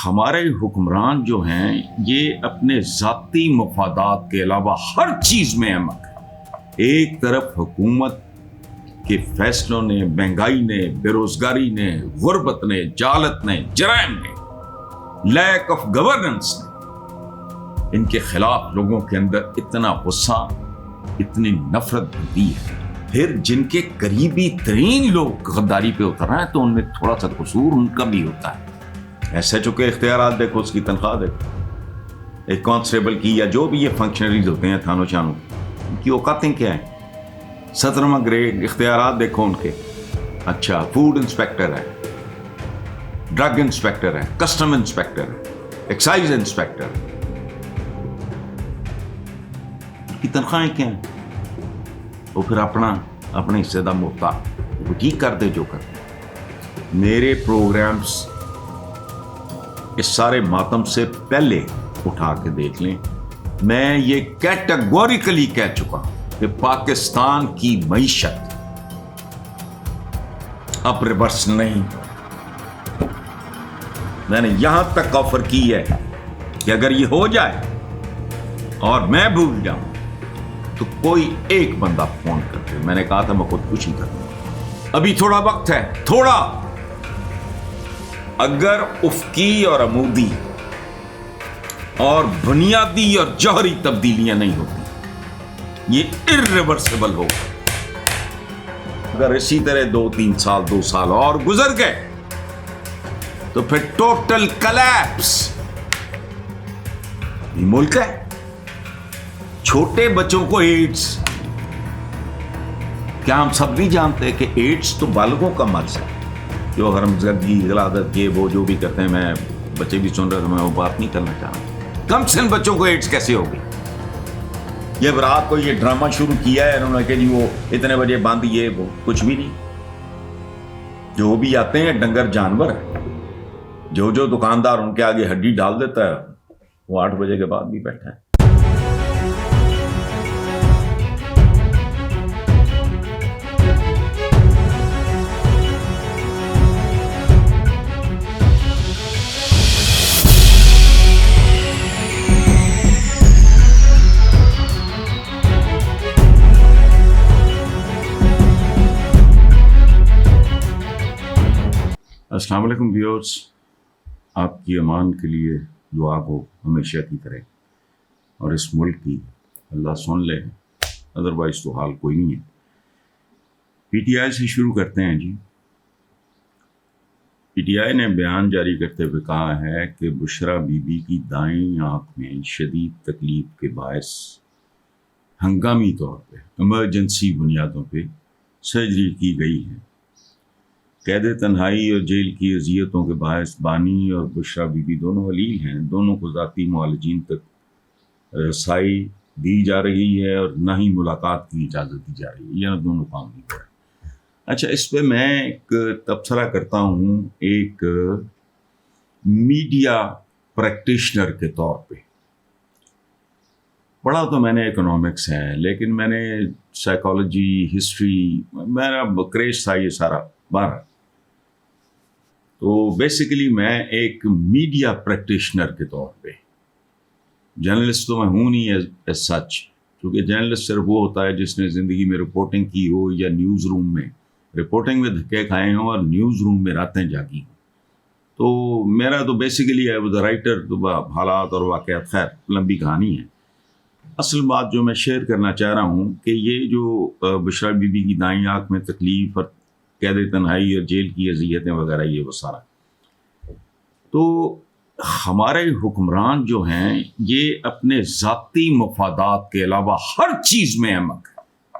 ہمارے حکمران جو ہیں یہ اپنے ذاتی مفادات کے علاوہ ہر چیز میں احمق ہے۔ ایک طرف حکومت کے فیصلوں نے، مہنگائی نے، بے روزگاری نے، غربت نے، جہالت نے، جرائم نے، لیک آف گورننس نے، ان کے خلاف لوگوں کے اندر اتنا غصہ، اتنی نفرت بھرتی ہے۔ پھر جن کے قریبی ترین لوگ غداری پہ اتر رہے ہیں تو ان میں تھوڑا سا قصور ان کا بھی ہوتا ہے۔ ایسے چونکہ اختیارات دیکھو، اس کی تنخواہ دیکھو، ایک کانسٹیبل کی یا جو بھی یہ فنکشنریز ہوتے ہیں تھانوں شانوں، ان کی اوقاتیں کیا ہیں؟ 17واں گریڈ اختیارات دیکھو ان کے۔ اچھا، فوڈ انسپیکٹر ہے، ڈرگ انسپیکٹر ہے، کسٹم انسپیکٹر ہے، ایکسائز انسپیکٹر ہے، ان کی تنخواہیں کیا ہیں؟ وہ پھر اپنے حصے دا محتاط، وہ ٹھیک کر دے جو کرتے۔ میرے پروگرامز اس سارے ماتم سے پہلے اٹھا کے دیکھ لیں، میں یہ کیٹیگوریکلی کہہ چکا ہوں کہ پاکستان کی معیشت اب ریورس نہیں۔ میں نے یہاں تک آفر کی ہے کہ اگر یہ ہو جائے اور میں بھول جاؤں تو کوئی ایک بندہ فون کرتے۔ میں نے کہا تھا میں خودکشی کروں، ابھی تھوڑا وقت ہے، تھوڑا۔ اگر افقی اور عمودی اور بنیادی اور جوہری تبدیلیاں نہیں ہوتی، یہ irreversible ہوگا۔ اگر اسی طرح 2 سال اور گزر گئے تو پھر ٹوٹل کلیپس۔ یہ ملک ہے، چھوٹے بچوں کو ایڈز، کیا ہم سب نہیں جانتے کہ ایڈز تو بالغوں کا مرض ہے؟ جو حرمزدگی، غلاظت، یہ وہ جو بھی کرتے ہیں، میں بچے بھی سن رہا تھا، میں وہ بات نہیں کرنا چاہ رہا۔ کم سے کم بچوں کو ایڈز کیسے ہوگی؟ یہ رات کو یہ ڈرامہ شروع کیا ہے انہوں نے کہ جی وہ اتنے بجے بند، یہ وہ کچھ بھی نہیں۔ جو بھی آتے ہیں ڈنگر جانور، جو دکاندار ان کے آگے ہڈی ڈال دیتا ہے، وہ 8 بجے کے بعد بھی بیٹھا ہے۔ السلام علیکم ویورز، آپ کی امان کے لیے دعا کو ہمیشہ کی طرح، اور اس ملک کی اللہ سن لے، ادروائز تو حال کوئی نہیں ہے۔ پی ٹی آئی سے شروع کرتے ہیں جی۔ پی ٹی آئی نے بیان جاری کرتے ہوئے کہا ہے کہ بشرا بی بی کی دائیں آنکھ میں شدید تکلیف کے باعث ہنگامی طور پہ ایمرجنسی بنیادوں پہ سرجری کی گئی ہے۔ قید تنہائی اور جیل کی اذیتوں کے باعث بانی اور بشرا بی بی دونوں علیل ہیں، دونوں کو ذاتی معالجین تک رسائی دی جا رہی ہے اور نہ ہی ملاقات کی اجازت دی جا رہی ہے، یہ دونوں کام نہیں ہو رہے۔ اچھا، اس پہ میں ایک تبصرہ کرتا ہوں ایک میڈیا پریکٹیشنر کے طور پہ۔ پڑھا تو میں نے اکنامکس ہے، لیکن میں نے سائیکالوجی، ہسٹری، میرا کریز تھا یہ سارا باہر۔ تو بیسیکلی میں ایک میڈیا پریکٹیشنر کے طور پہ، جرنلسٹ تو میں ہوں نہیں ایز سچ، کیونکہ جرنلسٹ صرف وہ ہوتا ہے جس نے زندگی میں رپورٹنگ کی ہو یا نیوز روم میں رپورٹنگ میں دھکے کھائے ہوں اور نیوز روم میں راتیں جاگی ہوں۔ تو میرا تو بیسیکلی ہے وہ رائٹر، تو حالات اور واقعات، خیر لمبی کہانی ہے۔ اصل بات جو میں شیئر کرنا چاہ رہا ہوں کہ یہ جو بشرا بی بی کی دائیں آنکھ میں تکلیف اور قید تنہائی اور جیل کی اذیتیں وغیرہ، یہ وہ سارا، تو ہمارے حکمران جو ہیں یہ اپنے ذاتی مفادات کے علاوہ ہر چیز میں احمق ہے۔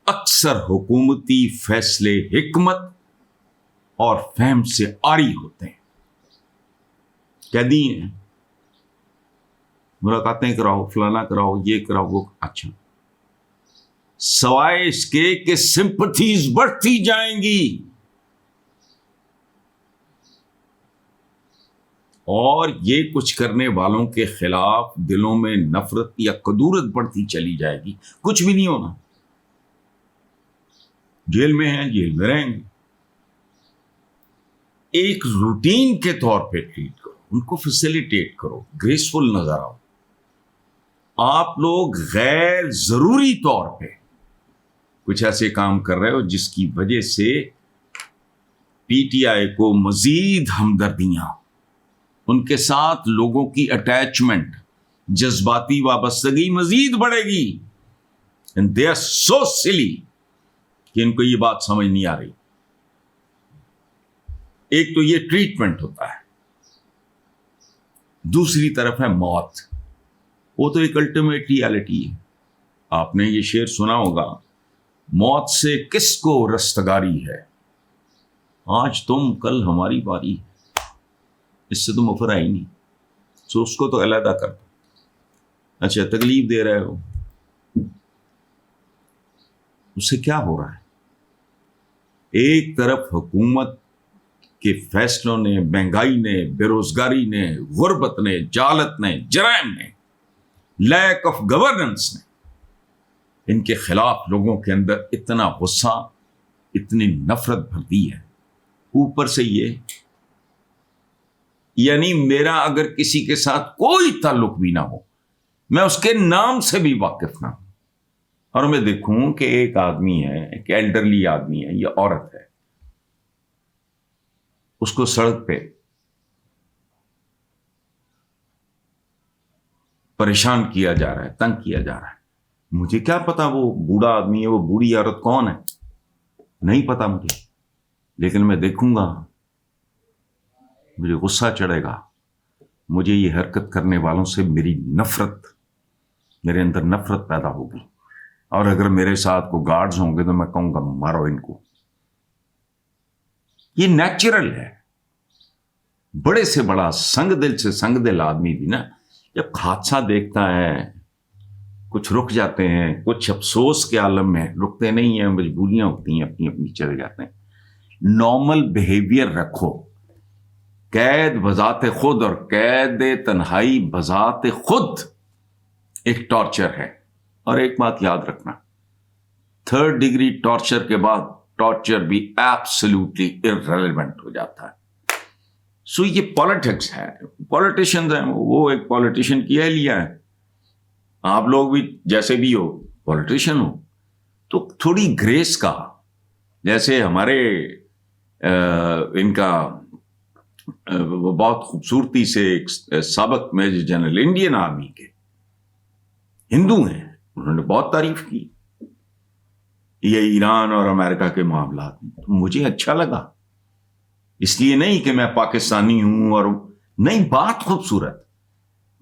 اکثر حکومتی فیصلے حکمت اور فہم سے عاری ہوتے ہیں۔ قیدی ہیں، ملاقاتیں کراؤ، فلانا کراؤ، یہ کراؤ، وہ، اچھا، سوائے اس کے کہ سمپتھیز بڑھتی جائیں گی اور یہ کچھ کرنے والوں کے خلاف دلوں میں نفرت یا کدورت بڑھتی چلی جائے گی، کچھ بھی نہیں ہونا۔ جیل میں ہیں، جیل میں رہیں گے۔ ایک روٹین کے طور پہ ٹریٹ کرو, ان کو فیسیلیٹیٹ کرو, گریسفل نظر آؤ. آپ لوگ غیر ضروری طور پہ کچھ ایسے کام کر رہے ہو جس کی وجہ سے پی ٹی آئی کو مزید ہمدردیاں, ان کے ساتھ لوگوں کی اٹیچمنٹ, جذباتی وابستگی مزید بڑھے گی. اینڈ دے آر سو سلی کہ ان کو یہ بات سمجھ نہیں آ رہی. ایک تو یہ ٹریٹمنٹ ہوتا ہے, دوسری طرف ہے موت. وہ تو ایک الٹیمیٹ ریالٹی ہے. آپ نے یہ شعر سنا ہوگا, موت سے کس کو رستگاری ہے, آج تم کل ہماری باری, اس سے تو مفر ہی نہیں. سو اس کو تو علیحدہ کر دو. اچھا, تکلیف دے رہے ہو, اس سے کیا ہو رہا ہے؟ ایک طرف حکومت کے فیصلوں نے, مہنگائی نے, بے روزگاری نے, غربت نے, جہالت نے, جرائم نے, لیک آف گورننس نے, ان کے خلاف لوگوں کے اندر اتنا غصہ, اتنی نفرت بھر دی ہے. اوپر سے یہ, یعنی میرا اگر کسی کے ساتھ کوئی تعلق بھی نہ ہو, میں اس کے نام سے بھی واقف نہ ہوں, اور میں دیکھوں کہ ایک آدمی ہے, ایک ایلڈرلی آدمی ہے, یہ عورت ہے, اس کو سڑک پہ پریشان کیا جا رہا ہے, تنگ کیا جا رہا ہے. مجھے کیا پتا وہ بوڑھا آدمی ہے, وہ بوڑھی عورت کون ہے, نہیں پتا مجھے, لیکن میں دیکھوں گا, مجھے غصہ چڑھے گا. مجھے یہ حرکت کرنے والوں سے میری نفرت, میرے اندر نفرت پیدا ہوگی. اور اگر میرے ساتھ کو گارڈز ہوں گے تو میں کہوں گا مارو ان کو. یہ نیچرل ہے. بڑے سے بڑا سنگ دل سے سنگ دل آدمی بھی نا, جب حادثہ دیکھتا ہے, کچھ رک جاتے ہیں, کچھ افسوس کے عالم میں رکتے نہیں ہیں, مجبوریاں ہوتی ہیں, اپنی اپنی چلے جاتے ہیں. نارمل بیہیویئر رکھو. قید بذات خود اور قید تنہائی بذات خود ایک ٹارچر ہے. اور ایک بات یاد رکھنا, 3rd ڈگری ٹارچر کے بعد ٹارچر بھی ایبسلیوٹلی ارریلیونٹ ہو جاتا ہے. سو یہ پالیٹکس ہے, پالیٹیشنز ہیں, وہ ایک پالیٹیشین کیا ہی لیا ہے. آپ لوگ بھی جیسے بھی ہو پالیٹیشین ہو, تو تھوڑی گریس کا, جیسے ہمارے ان کا وہ بہت خوبصورتی سے ایک سابق میجر جنرل انڈین آرمی کے, ہندو ہیں, انہوں نے بہت تعریف کی یہ ایران اور امریکہ کے معاملات. مجھے اچھا لگا, اس لیے نہیں کہ میں پاکستانی ہوں, اور نہیں, بات خوبصورت.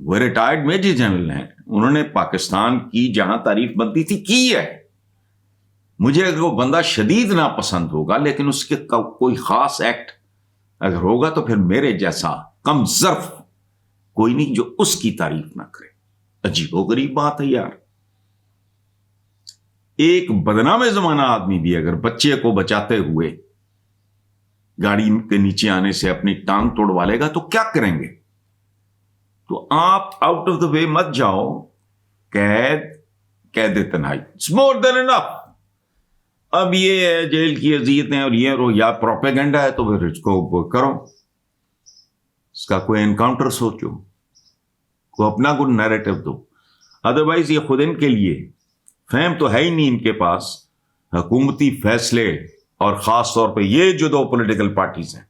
وہ ریٹائرڈ میجر جنرل ہیں, انہوں نے پاکستان کی جہاں تعریف بنتی تھی کی ہے. مجھے اگر وہ بندہ شدید ناپسند ہوگا, لیکن اس کے کوئی خاص ایکٹ اگر ہوگا تو پھر میرے جیسا کم ظرف کوئی نہیں جو اس کی تعریف نہ کرے. عجیب و غریب بات ہے یار. ایک بدنام زمانہ آدمی بھی اگر بچے کو بچاتے ہوئے گاڑی کے نیچے آنے سے اپنی ٹانگ توڑوا لے گا تو کیا کریں گے؟ تو آپ آؤٹ آف دا وے مت جاؤ. قید تنہائی اٹس مور دین انف. اب یہ ہے جیل کی اذیتیں اور یہ یا پروپیگنڈا ہے, تو پھر اس کو کرو, اس کا کوئی انکاؤنٹر سوچو, کو اپنا کوئی نیریٹو دو. ادروائز یہ خود ان کے لیے فہم تو ہے ہی نہیں ان کے پاس حکومتی فیصلے, اور خاص طور پہ یہ جو 2 پولیٹیکل پارٹیز ہیں,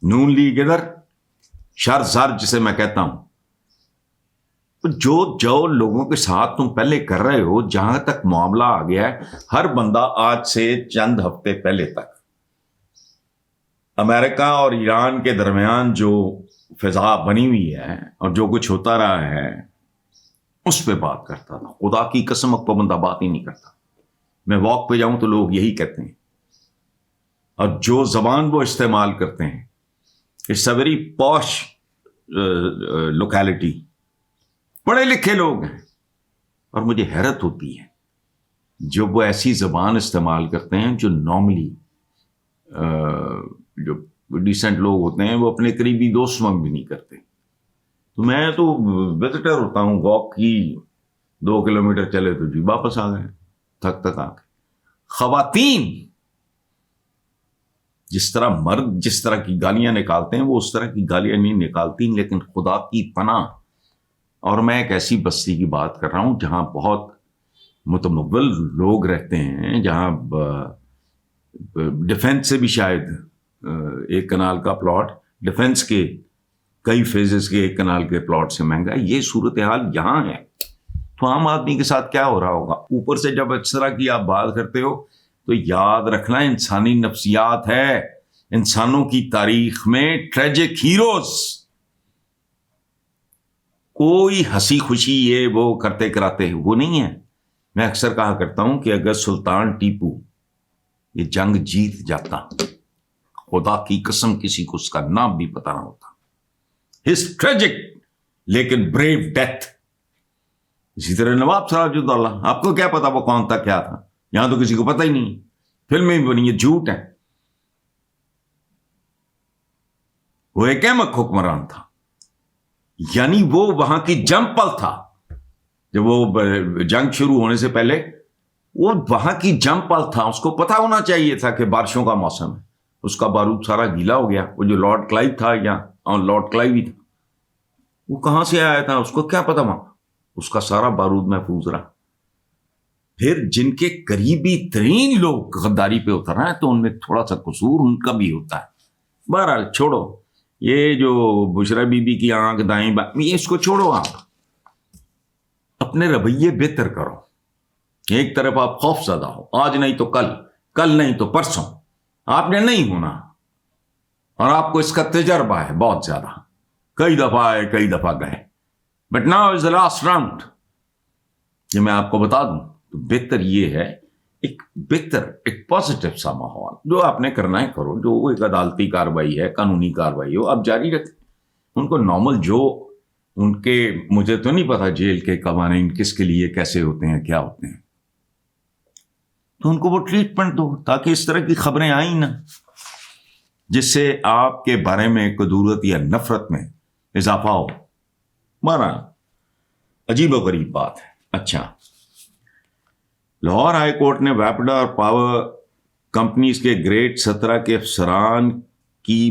نون لیگ ادھر, شر زر جسے میں کہتا ہوں, جو لوگوں کے ساتھ تم پہلے کر رہے ہو, جہاں تک معاملہ آ گیا ہے, ہر بندہ آج سے چند ہفتے پہلے تک امریکہ اور ایران کے درمیان جو فضا بنی ہوئی ہے اور جو کچھ ہوتا رہا ہے اس پہ بات کرتا تھا. خدا کی قسم اب کو بندہ بات ہی نہیں کرتا. میں واک پہ جاؤں تو لوگ یہی کہتے ہیں, اور جو زبان وہ استعمال کرتے ہیں, اٹس اے ویری پوش لوکیلٹی, پڑھے لکھے لوگ ہیں, اور مجھے حیرت ہوتی ہے جب وہ ایسی زبان استعمال کرتے ہیں جو نارملی جو ڈیسنٹ لوگ ہوتے ہیں وہ اپنے قریبی دوست بھی نہیں کرتے. تو میں تو وزٹر ہوتا ہوں, واک کی 2 کلومیٹر چلے تو جی واپس آ گئے تھک آ کے. خواتین جس طرح مرد جس طرح کی گالیاں نکالتے ہیں وہ اس طرح کی گالیاں نہیں نکالتی، لیکن خدا کی پناہ، اور میں ایک ایسی بستی کی بات کر رہا ہوں جہاں بہت متمول لوگ رہتے ہیں، جہاں ڈیفنس سے بھی شاید ایک کنال کا پلاٹ ڈیفنس کے کئی فیزز کے ایک کنال کے پلاٹ سے مہنگا ہے. یہ صورتحال یہاں ہے تو عام آدمی کے ساتھ کیا ہو رہا ہوگا؟ اوپر سے جب اس طرح کی آپ بات کرتے ہو تو یاد رکھنا انسانی نفسیات ہے. انسانوں کی تاریخ میں ٹریجک ہیروز کوئی ہنسی خوشی یہ وہ کرتے کراتے وہ نہیں ہے. میں اکثر کہا کرتا ہوں کہ اگر سلطان ٹیپو یہ جنگ جیت جاتا، خدا کی قسم کسی کو اس کا نام بھی پتا نہ ہوتا. ہز ٹریجک لیکن بریو ڈیتھ. اسی طرح نواب سراج الدولہ، آپ کو کیا پتا وہ کون تھا کیا تھا؟ یہاں تو کسی کو پتہ ہی نہیں. فلمیں بھی بنی، یہ جھوٹ ہے. وہ ایک احمق حکمران تھا، یعنی وہ وہاں کی جنگ پل تھا. جب وہ جنگ شروع ہونے سے پہلے وہ وہاں کی جنگ پل تھا. اس کو پتا ہونا چاہیے تھا کہ بارشوں کا موسم ہے. اس کا بارود سارا گیلا ہو گیا. وہ جو لارڈ کلائیو تھا لارڈ کلائیو ہی تھا، وہ کہاں سے آیا تھا؟ اس کو کیا پتا وہاں اس کا سارا بارود محفوظ رہا. پھر جن کے قریبی ترین لوگ غداری پہ اتر رہے ہیں تو ان میں تھوڑا سا قصور ان کا بھی ہوتا ہے. بہرحال چھوڑو یہ جو بشرا بی بی کی آنکھ دائیں بائیں، یہ اس کو چھوڑو. آپ اپنے رویے بہتر کرو. ایک طرف آپ خوف زدہ ہو، آج نہیں تو کل، کل نہیں تو پرسوں. آپ نے نہیں ہونا، اور آپ کو اس کا تجربہ ہے بہت زیادہ. کئی دفعہ آئے، کئی دفعہ گئے. But now is the last round. یہ میں آپ کو بتا دوں تو بہتر یہ ہے ایک پازیٹیو سا ماحول. جو آپ نے کرنا ہے کرو. جو ایک عدالتی کارروائی ہے، قانونی کارروائی ہو، آپ جاری رکھیں. ان کو نارمل جو ان کے، مجھے تو نہیں پتا جیل کے قوانین کس کے لیے کیسے ہوتے ہیں، کیا ہوتے ہیں، تو ان کو وہ ٹریٹمنٹ دو تاکہ اس طرح کی خبریں آئیں نہ جس سے آپ کے بارے میں کدورت یا نفرت میں اضافہ ہو. مارا عجیب و غریب بات ہے. اچھا، لاہور ہائی کورٹ نے ویپڈا اور پاور کمپنیز کے گریڈ 17 کے افسران کی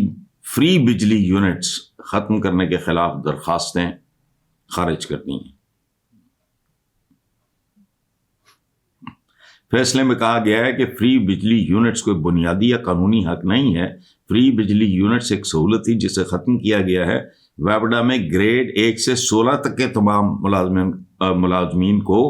فری بجلی یونٹس ختم کرنے کے خلاف درخواستیں خارج کر دی ہیں. فیصلے میں کہا گیا ہے کہ فری بجلی یونٹس کوئی بنیادی یا قانونی حق نہیں ہے. فری بجلی یونٹس ایک سہولت تھی جسے ختم کیا گیا ہے. ویپڈا میں گریڈ 1 سے 16 تک کے تمام ملازمین کو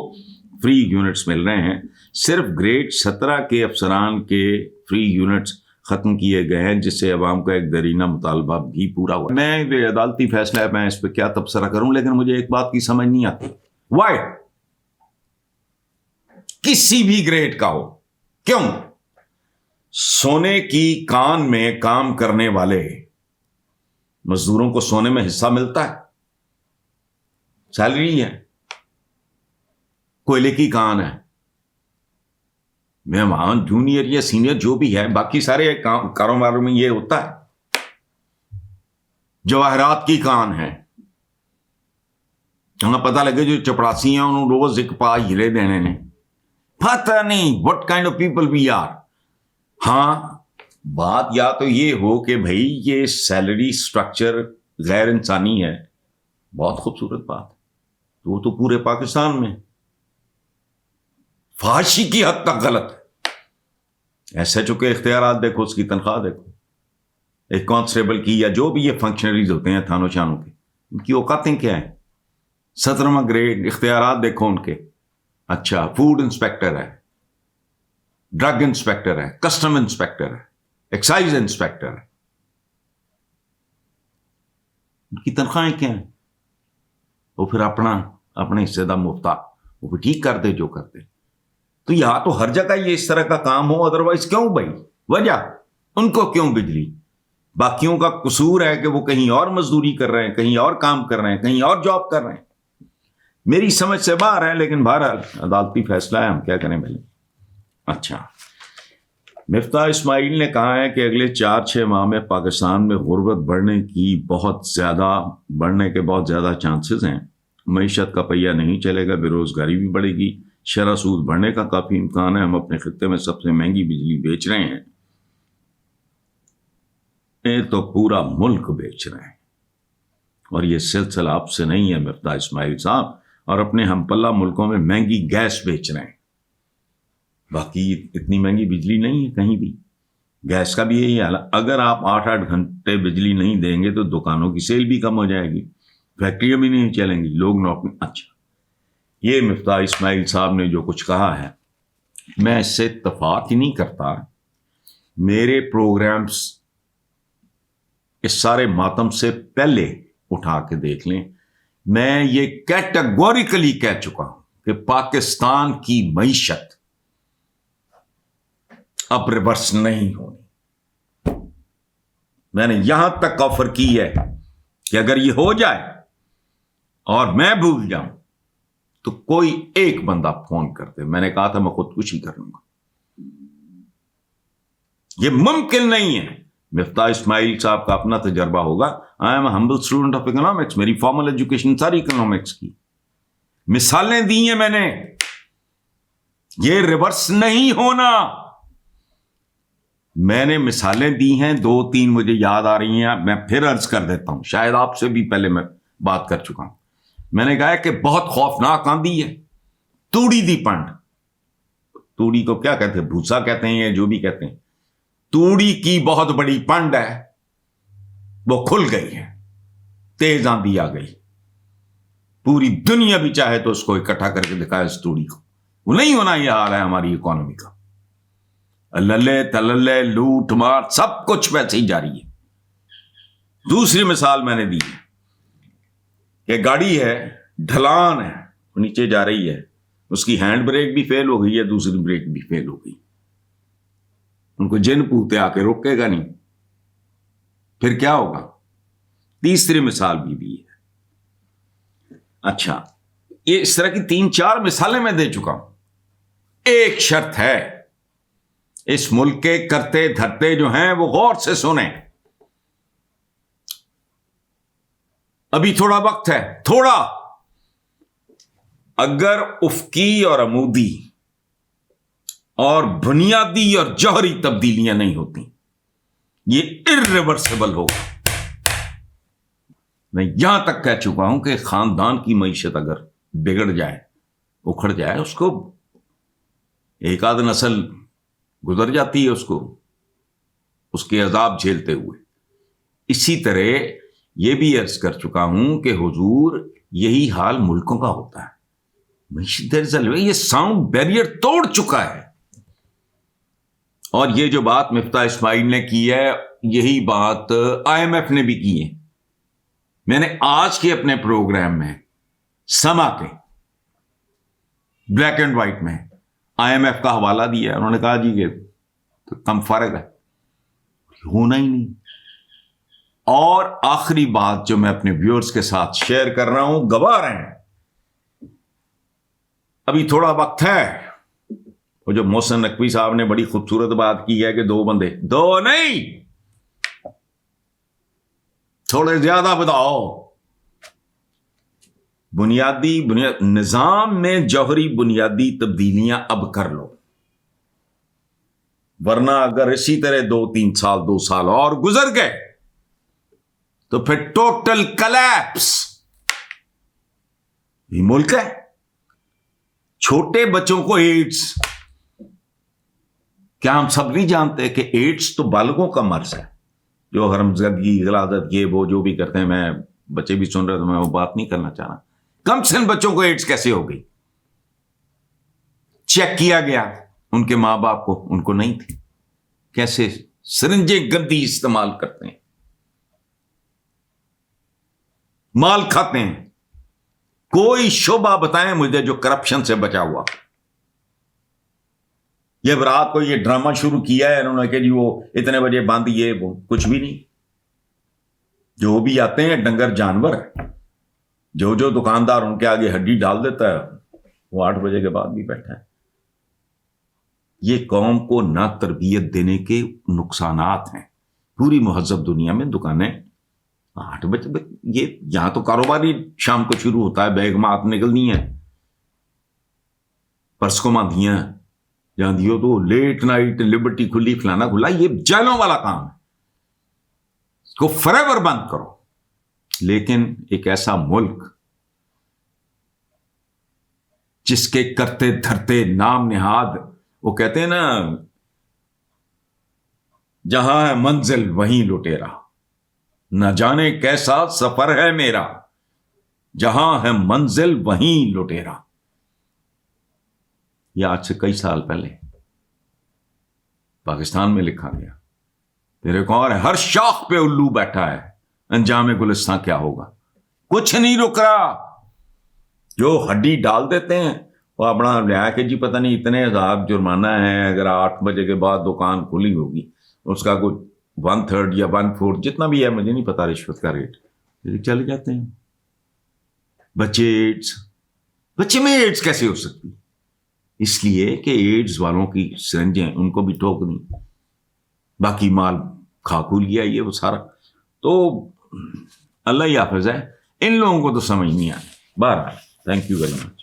فری یونٹس مل رہے ہیں. صرف گریڈ 17 کے افسران کے فری یونٹس ختم کیے گئے ہیں، جس سے عوام کا ایک درینہ مطالبہ بھی پورا ہوا. میں عدالتی فیصلہ ہے، میں اس پہ کیا تبصرہ کروں، لیکن مجھے ایک بات کی سمجھ نہیں آتی. وائی کسی بھی گریڈ کا ہو، کیوں سونے کی کان میں کام کرنے والے مزدوروں کو سونے میں حصہ ملتا ہے، سیلری ہے. کوئلے کی کان ہے، میں وہاں جونیئر یا سینئر جو بھی ہے، باقی سارے کاروباروں میں یہ ہوتا ہے. جواہرات کی کان ہے، ہمیں پتہ لگے جو چپڑاسی ہیں انہوں روز ایک پا ہیرے دینے نے. پتہ نہیں what kind of people we are. ہاں بات یا تو یہ ہو کہ بھائی یہ سیلری سٹرکچر غیر انسانی ہے، بہت خوبصورت بات، وہ تو پورے پاکستان میں فحاشی کی حد تک غلط ہے. ایس ایچ او کے اختیارات دیکھو، اس کی تنخواہ دیکھو، ایک کانسٹیبل کی یا جو بھی یہ فنکشنریز ہوتے ہیں تھانوں شانوں کے، ان کی اوقاتیں کیا ہیں. 17واں گریڈ، اختیارات دیکھو ان کے. اچھا، فوڈ انسپیکٹر ہے، ڈرگ انسپیکٹر ہے، کسٹم انسپیکٹر ہے، ایکسائز انسپیکٹر ہے. ان کی تنخواہیں کیا ہیں؟ وہ پھر اپنے حصے دا مفتا وہ پھر ٹھیک کر دے جو کرتے. تو یہاں تو ہر جگہ یہ اس طرح کا کام ہو، ادروائز کیوں بھائی؟ وجہ ان کو کیوں بجلی؟ باقیوں کا قصور ہے کہ وہ کہیں اور مزدوری کر رہے ہیں، کہیں اور کام کر رہے ہیں، کہیں اور جاب کر رہے ہیں. میری سمجھ سے باہر ہے، لیکن بہرحال عدالتی فیصلہ ہے، ہم کیا کریں بھائی. اچھا، مفتاح اسماعیل نے کہا ہے کہ اگلے 4-6 ماہ میں پاکستان میں غربت بڑھنے کے بہت زیادہ چانسز ہیں. معیشت کا پہیہ نہیں چلے گا، بے روزگاری بھی بڑھے گی، شرح سود بڑھنے کا کافی امکان ہے. ہم اپنے خطے میں سب سے مہنگی بجلی بیچ رہے ہیں. یہ تو پورا ملک بیچ رہے ہیں، اور یہ سلسلہ اب سے نہیں ہے مفتاح اسماعیل صاحب، اور اپنے ہم پلہ ملکوں میں مہنگی گیس بیچ رہے ہیں، باقی اتنی مہنگی بجلی نہیں ہے کہیں بھی۔ گیس کا بھی یہی حال ہے، اگر آپ 8-8 گھنٹے بجلی نہیں دیں گے تو دکانوں کی سیل بھی کم ہو جائے گی، فیکٹریاں بھی نہیں چلیں گی، لوگ نوکری۔ اچھا، یہ مفتاح اسماعیل صاحب نے جو کچھ کہا ہے میں اس سے اتفاق ہی نہیں کرتا۔ میرے پروگرامز اس سارے ماتم سے پہلے اٹھا کے دیکھ لیں، میں یہ کیٹیگوریکلی کہہ چکا ہوں کہ پاکستان کی معیشت اب ریورس نہیں ہونی۔ میں نے یہاں تک آفر کی ہے کہ اگر یہ ہو جائے اور میں بھول جاؤں تو کوئی ایک بندہ فون کر دے، میں نے کہا تھا میں خودکشی کر لوں گا، یہ ممکن نہیں ہے۔ مفتاح اسماعیل صاحب کا اپنا تجربہ ہوگا، I am a humble student of economics, میری فارمل ایجوکیشن ساری اکنامکس کی، مثالیں دی ہیں میں نے، یہ ریورس نہیں ہونا۔ میں نے مثالیں دی ہیں 2-3 مجھے یاد آ رہی ہیں، میں پھر عرض کر دیتا ہوں، شاید آپ سے بھی پہلے میں بات کر چکا ہوں۔ میں نے کہا کہ بہت خوفناک آندھی ہے، توڑی دی پنڈ، توڑی کو کیا کہتے ہیں، بھوسا کہتے ہیں یا جو بھی کہتے ہیں، توڑی کی بہت بڑی پنڈ ہے، وہ کھل گئی ہے، تیز آندھی آ گئی، پوری دنیا بھی چاہے تو اس کو اکٹھا کر کے دکھائے اس توڑی کو، وہ نہیں ہونا۔ یہ حال ہے ہماری اکانومی کا، للے تللے لوٹ مار سب کچھ ویسے ہی جاری ہے۔ دوسری مثال میں نے دی کہ گاڑی ہے، ڈھلان ہے، وہ نیچے جا رہی ہے، اس کی ہینڈ بریک بھی فیل ہو گئی ہے، دوسری بریک بھی فیل ہو گئی، ان کو جن پوتے آ کے روکے گا نہیں، پھر کیا ہوگا؟ تیسری مثال بھی ہے۔ اچھا، یہ اس طرح کی 3-4 مثالیں میں دے چکا ہوں۔ ایک شرط ہے، اس ملک کے کرتے دھرتے جو ہیں وہ غور سے سنیں، ابھی تھوڑا وقت ہے، تھوڑا، اگر افقی اور عمودی اور بنیادی اور جوہری تبدیلیاں نہیں ہوتی، یہ irreversible ہوگا۔ میں یہاں تک کہہ چکا ہوں کہ خاندان کی معیشت اگر بگڑ جائے، اکھڑ جائے، اس کو ایک آدھ نسل گزر جاتی ہے، اس کے عذاب جھیلتے ہوئے۔ اسی طرح یہ بھی عرض کر چکا ہوں کہ حضور یہی حال ملکوں کا ہوتا ہے، معیشت یہ ساؤنڈ بیریئر توڑ چکا ہے۔ اور یہ جو بات مفتاح اسماعیل نے کی ہے، یہی بات IMF نے بھی کی ہے۔ میں نے آج کے اپنے پروگرام میں سما کے بلیک اینڈ وائٹ میں IMF کا حوالہ دیا، انہوں نے کہا جی کہ کم فرق ہے، ہونا ہی نہیں۔ اور آخری بات جو میں اپنے ویورز کے ساتھ شیئر کر رہا ہوں، گواہ رہے ہیں، ابھی تھوڑا وقت ہے۔ وہ جو محسن نقوی صاحب نے بڑی خوبصورت بات کی ہے کہ 2 بندے، 2 نہیں، تھوڑے زیادہ بتاؤ، نظام میں جوہری بنیادی تبدیلیاں اب کر لو، ورنہ اگر اسی طرح 2-3 سال 2 سال اور گزر گئے تو پھر ٹوٹل کلیپس۔ یہ ملک ہے، چھوٹے بچوں کو ایڈز، کیا ہم سب نہیں جانتے کہ ایڈز تو بالغوں کا مرض ہے، جو حرمزدگی، غلاظت، یہ وہ جو بھی کرتے ہیں، میں بچے بھی سن رہے تو میں وہ بات نہیں کرنا چاہ رہا، کم سن بچوں کو ایڈز کیسے ہو گئی؟ چیک کیا گیا ان کے ماں باپ کو، ان کو نہیں تھی، کیسے سرنجیں گندی استعمال کرتے ہیں، مال کھاتے ہیں۔ کوئی شعبہ بتائیں مجھے جو کرپشن سے بچا ہوا۔ یہ رات کو یہ ڈرامہ شروع کیا ہے انہوں نے کہ جی وہ اتنے بجے بند، یہ وہ، کچھ بھی نہیں۔ جو بھی آتے ہیں ڈنگر جانور، جو دکاندار ان کے آگے ہڈی ڈال دیتا ہے، وہ 8 بجے کے بعد بھی بیٹھا ہے۔ یہ قوم کو نہ تربیت دینے کے نقصانات ہیں۔ پوری مہذب دنیا میں دکانیں 8 بجے، یہ یہاں تو کاروبار ہی شام کو شروع ہوتا ہے، بیگمات نکلنی ہے، پرس کو ماندیاں جان دیو تو لیٹ نائٹ لبرٹی کھلی، فلانا کھلا، یہ جیلوں والا کام ہے۔ اس کو فریور بند کرو. لیکن ایک ایسا ملک جس کے کرتے دھرتے نام نہاد، وہ کہتے ہیں نا، جہاں ہے منزل وہیں لٹیرا، نہ جانے کیسا سفر ہے میرا، جہاں ہے منزل وہیں لٹیرا. یہ آج سے کئی سال پہلے پاکستان میں لکھا گیا. پھر ایک اور ہے، ہر شاخ پہ الو بیٹھا ہے، انجام گلستان کیا ہوگا. کچھ نہیں رک رہا. جو ہڈی ڈال دیتے ہیں وہ اپنا لیا کہ جی پتہ نہیں اتنے ہزار جرمانہ ہے، اگر 8 بجے کے بعد دکان کھلی ہوگی اس کا کوئی 1/3 یا 1/4 جتنا بھی ہے، مجھے نہیں پتا رشوت کا ریٹ، چلے جاتے ہیں. بچے میں ایڈز کیسے ہو سکتی؟ اس لیے کہ ایڈز والوں کی سرنجیں ان کو بھی ٹوک دیں، باقی مال کھا کھو لیا یہ وہ سارا. تو اللہ ہی حافظ ہے، ان لوگوں کو تو سمجھ نہیں آئی. بہرحال تھینک یو ویری مچ.